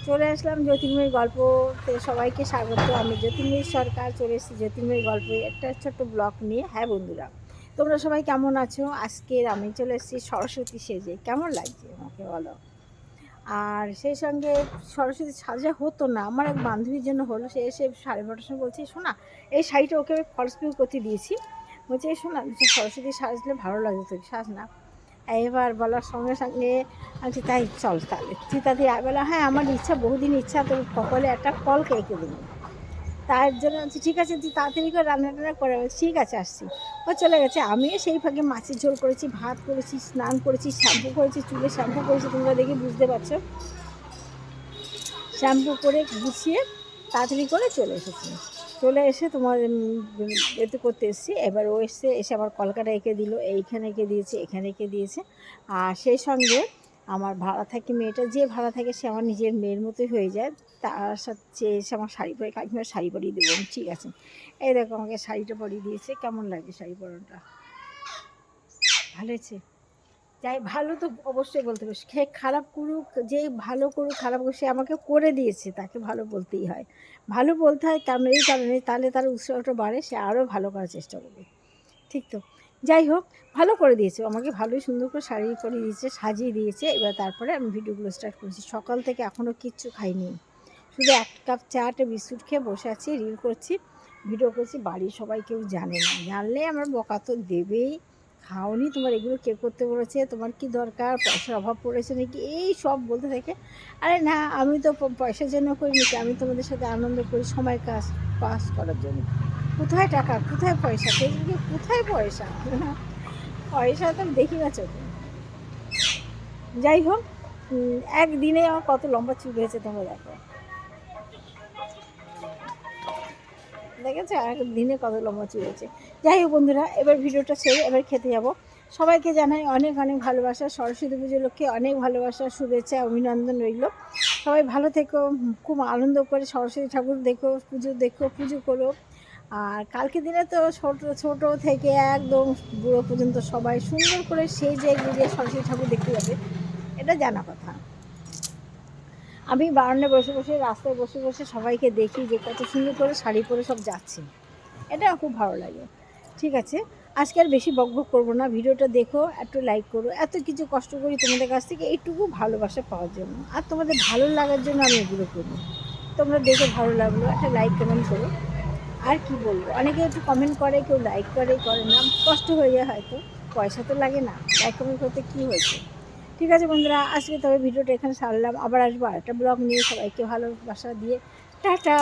চলে আসলাম জ্যোতির্ময়ী গল্পতে, সবাইকে স্বাগত। আমি জ্যোতির্ময়ী সরকার চলে এসেছি জ্যোতির্ময়ী গল্পে একটা ছোট্ট ব্লগ নিয়ে। হ্যাঁ বন্ধুরা, তোমরা সবাই কেমন আছো? আজকের আমি চলে এসেছি সরস্বতী সেজে। কেমন লাগছে আমাকে বলো? আর সেই সঙ্গে সরস্বতী সাজা হতো না, আমার এক বান্ধবীর জন্য হলো। সে এসে 12:30টার সময় বলছে, শোনা এই শাড়িটা ওকে ফলস পিউ করতে দিয়েছি। বলছে, শোনা সরস্বতী সাজলে ভালো লাগছে, তোকে সাজ না। এবার বলার সঙ্গে সঙ্গে আমি তাই চল তাহলে তুই তাদের বলা, হ্যাঁ আমার ইচ্ছা, বহুদিন ইচ্ছা তোর কপালে একটা কলকে এঁকে দেবো। তার জন্য বলছি ঠিক আছে, তুই তাড়াতাড়ি করে রান্না টান্না করে। ঠিক আছে আসছি। ও চলে গেছে। আমিও সেই ফাঁকে মাছের ঝোল করেছি, ভাত করেছি, স্নান করেছি, শ্যাম্পু করেছি, চুলে শ্যাম্পু করেছি, তোমরা দেখে বুঝতে পারছো। শ্যাম্পু করে গুছিয়ে তাড়াতাড়ি করে চলে এসেছি। চলে এসে তোমার এতে করতে এসেছি। এবার ও এসে আবার কলকাটা এঁকে দিল, এইখানে এঁকে দিয়েছে, এখানে এঁকে দিয়েছে। আর সেই সঙ্গে আমার ভাড়া থাকে মেয়েটা, যে ভাড়া থাকে সে আমার নিজের মেয়ের মতোই হয়ে যায়। তার সাথে এসে আমার শাড়ি পরে, কাকিমার শাড়ি পরিয়ে দেবো। ঠিক আছে, এই দেখো আমাকে শাড়িটা পরিয়ে দিয়েছে। কেমন লাগে শাড়ি পরানোটা? ভালো হয়েছে? যাই, ভালো তো অবশ্যই বলতে হবে। সে খারাপ করুক, যে ভালো করুক খারাপ করুক, সে আমাকে করে দিয়েছে, তাকে ভালো বলতেই হয়। ভালো বলতে হয় কারণ এই কারণে, তাহলে তার উৎসাহটা বাড়ে, সে আরও ভালো করার চেষ্টা করবে। ঠিক তো? যাই হোক, ভালো করে দিয়েছে আমাকে, ভালোই সুন্দর করে শাড়ি পরিয়ে দিয়েছে, সাজিয়ে দিয়েছে। এবার তারপরে আমি ভিডিওগুলো স্টার্ট করেছি। সকাল থেকে এখনও কিচ্ছু খাইনি, শুধু 1 কাপ চা, একটা বিস্কুট খেয়ে বসে আছি, রিল করছি, ভিডিও করছি। বাড়ির সবাই কেউ জানে না, জানলে আমার বকা তো দেবেই। খাওনি, তোমার এগুলো কে করতে বলেছে, তোমার কি দরকার, পয়সার অভাব পড়েছে নাকি, এই সব বলতে থাকে। আরে না, আমি তো পয়সার জন্য করি নাকি, আমি তোমাদের সাথে আনন্দ করি সময় পাস করার জন্য। কোথায় টাকা, কোথায় পয়সা, ফেসবুকে কোথায় পয়সা? পয়সা তো দেখি না চোখে। যাই হোক, একদিনে আমার কত লম্বা চুল হয়েছে তোমরা দেখো, দেখেছো একদিনে কত লম্বা চুল হয়েছে। যাই হোক বন্ধুরা, এবার ভিডিওটা ছেড়ে এবার খেতে যাব। সবাইকে জানাই অনেক অনেক ভালোবাসা, সরস্বতী পুজোর লক্ষ্যে অনেক ভালোবাসা, শুভেচ্ছা, অভিনন্দন রইল। সবাই ভালো থেকো, খুব আনন্দ করে সরস্বতী ঠাকুর দেখো, পুজো করো। আর কালকে দিনে তো ছোট থেকে একদম বুড়ো পর্যন্ত সবাই সুন্দর করে সেজে গুজিয়ে সরস্বতী ঠাকুর দেখতে যাবে, এটা জানা কথা। আমি বারান্দায় বসে বসে, রাস্তায় বসে বসে সবাইকে দেখি যে কত সুন্দর করে শাড়ি পরে সব যাচ্ছে, এটা খুব ভালো লাগে। ঠিক আছে, আজকে আর বেশি বকবক করবো না। ভিডিওটা দেখো, একটু লাইক করো। এত কিছু কষ্ট করি তোমাদের কাছ থেকে এইটুকু ভালোবাসা পাওয়ার জন্য, আর তোমাদের ভালো লাগার জন্য আমি এগুলো করি। তোমরা দেখে ভালো লাগলো, একটা লাইক কমেন্ট করো। আর কি বলবো, অনেকে একটু কমেন্ট করে, কেউ লাইক করে না, কষ্ট হয়ে যায় হয়তো, পয়সা তো লাগে না, লাইক কমেন্ট করতে কী হয়েছে। ঠিক আছে বন্ধুরা, আজকে তবে ভিডিওটা এখানে সারলাম। আবার আসবো আরেকটা ব্লগ নিয়ে, সবাইকে ভালোবাসা দিয়ে টাটা।